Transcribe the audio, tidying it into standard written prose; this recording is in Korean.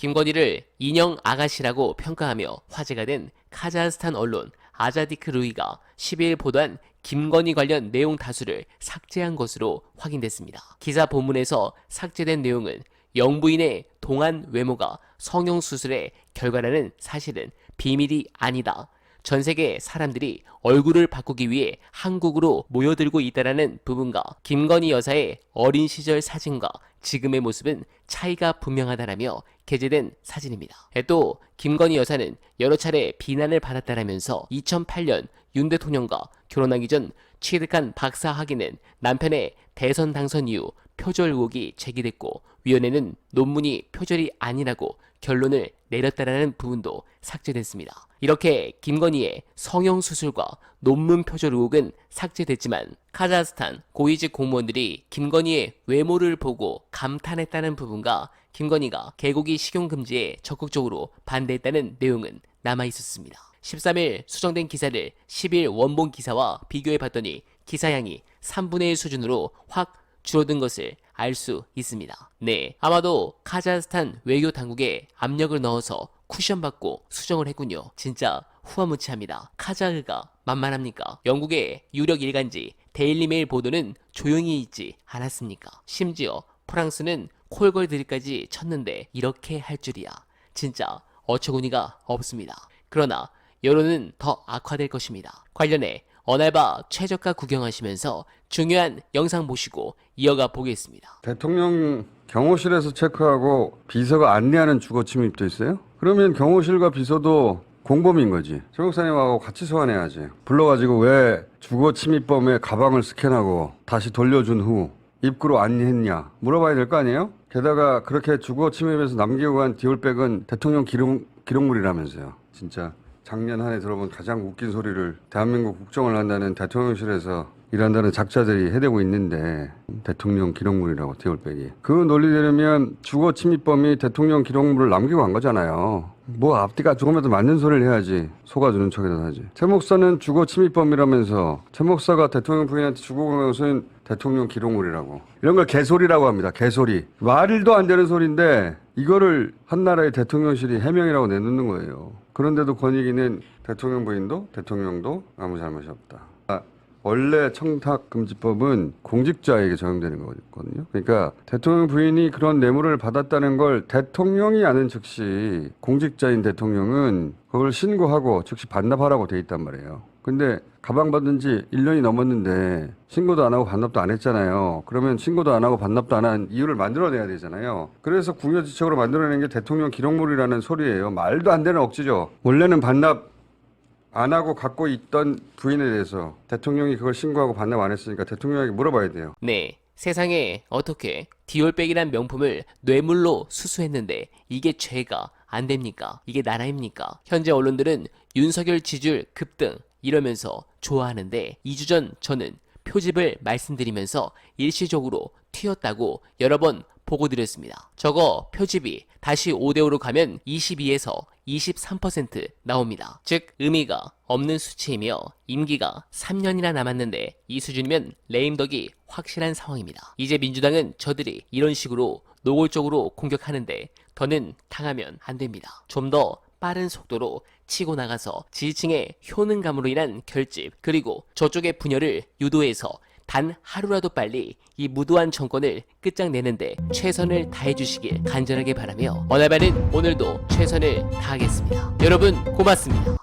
김건희를 인형 아가씨라고 평가하며 화제가 된 카자흐스탄 언론 아자디크루이가 12일 보도한 김건희 관련 내용 다수를 삭제한 것으로 확인됐습니다. 기사 본문에서 삭제된 내용은 영부인의 동안 외모가 성형수술의 결과라는 사실은 비밀이 아니다. 전 세계 사람들이 얼굴을 바꾸기 위해 한국으로 모여들고 있다라는 부분과 김건희 여사의 어린 시절 사진과 지금의 모습은 차이가 분명하다라며 게재된 사진입니다. 또 김건희 여사는 여러 차례 비난을 받았다라면서 2008년 윤 대통령과 결혼하기 전 취득한 박사 학위는 남편의 대선 당선 이후 표절 의혹이 제기됐고 위원회는 논문이 표절이 아니라고 결론을 내렸다라는 부분도 삭제됐습니다. 이렇게 김건희의 성형수술과 논문 표절 의혹은 삭제됐지만 카자흐스탄 고위직 공무원들이 김건희의 외모를 보고 감탄했다는 부분과 김건희가 개고기 식용금지에 적극적으로 반대했다는 내용은 남아있었습니다. 13일 수정된 기사를 10일 원본 기사와 비교해봤더니 기사량이 3분의 1 수준으로 확 줄어든 것을 알 수 있습니다. 네, 아마도 카자흐스탄 외교 당국에 압력을 넣어서 쿠션받고 수정을 했군요. 진짜 후화무치합니다. 카자흐가 만만합니까? 영국의 유력 일간지 데일리메일 보도는 조용히 있지 않았습니까? 심지어 프랑스는 콜걸들까지 쳤는데 이렇게 할 줄이야. 진짜 어처구니가 없습니다. 그러나 여론은 더 악화될 것입니다. 관련해 어날바 최저가 구경하시면서 중요한 영상 보시고 이어가 보겠습니다. 대통령 경호실에서 체크하고 비서가 안내하는 주거 침입도 있어요? 그러면 경호실과 비서도 공범인 거지. 최 목사님하고 같이 소환해야지. 불러가지고 왜 주거 침입범의 가방을 스캔하고 다시 돌려준 후 입구로 안내했냐 물어봐야 될 거 아니에요? 게다가 그렇게 주거 침입에서 남기고 간 디올백은 대통령 기록물이라면서요. 진짜 작년 한 해 들어본 가장 웃긴 소리를 대한민국 국정을 한다는 대통령실에서 일한다는 작자들이 해대고 있는데 대통령 기록물이라고 디올백이. 그 논리대로면 주거 침입범이 대통령 기록물을 남기고 간 거잖아요. 뭐 앞뒤가 조금이라도 맞는 소리를 해야지 속아주는 척이라도 하지. 최 목사는 주거 침입범이라면서 최 목사가 대통령 부인한테 주고 간 것은 대통령 기록물이라고. 이런 걸 개소리라고 합니다. 개소리. 말도 안 되는 소리인데 이거를 한나라의 대통령실이 해명이라고 내놓는 거예요. 그런데도 권익위는 대통령 부인도 대통령도 아무 잘못이 없다. 원래 청탁금지법은 공직자에게 적용되는 거거든요. 그러니까 대통령 부인이 그런 뇌물을 받았다는 걸 대통령이 아는 즉시 공직자인 대통령은 그걸 신고하고 즉시 반납하라고 돼 있단 말이에요. 근데 가방 받은 지 1년이 넘었는데 신고도 안 하고 반납도 안 했잖아요. 그러면 신고도 안 하고 반납도 안 한 이유를 만들어내야 되잖아요. 그래서 궁여지책으로 만들어낸 게 대통령 기록물이라는 소리예요. 말도 안 되는 억지죠. 원래는 반납 안 하고 갖고 있던 부인에 대해서 대통령이 그걸 신고하고 반납 안 했으니까 대통령에게 물어봐야 돼요. 네, 세상에 어떻게 디올백이란 명품을 뇌물로 수수했는데 이게 죄가 안 됩니까? 이게 나라입니까? 현재 언론들은 윤석열 지지율 급등 이러면서 좋아하는데 2주 전 저는 표집을 말씀드리면서 일시적으로 튀었다고 여러 번 보고드렸습니다. 저거 표집이 다시 5대5로 가면 22에서 23% 나옵니다. 즉 의미가 없는 수치이며 임기가 3년이나 남았는데 이 수준이면 레임덕이 확실한 상황입니다. 이제 민주당은 저들이 이런 식으로 노골적으로 공격하는데 더는 당하면 안 됩니다. 좀 더 빠른 속도로 치고 나가서 지지층의 효능감으로 인한 결집 그리고 저쪽의 분열을 유도해서 단 하루라도 빨리 이 무도한 정권을 끝장내는데 최선을 다해주시길 간절하게 바라며 어날바는 오늘도 최선을 다하겠습니다. 여러분 고맙습니다.